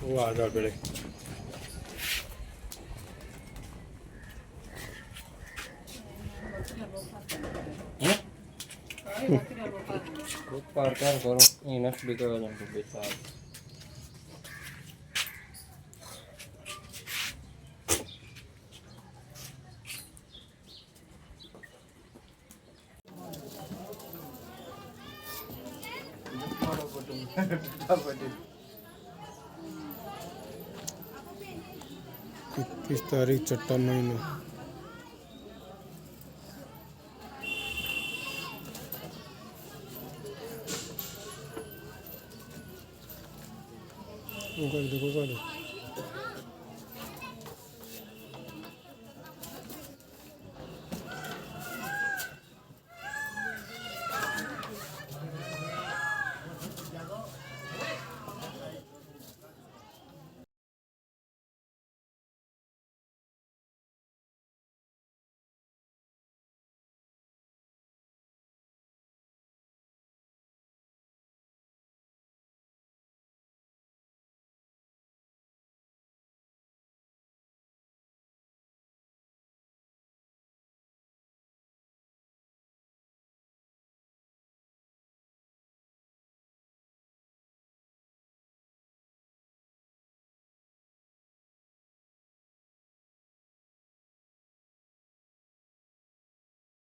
वो आ जा बेड़े पार कर करो इनफ भी करो जंतु बेचारा इक्कीस तारीख छठा महीना देखो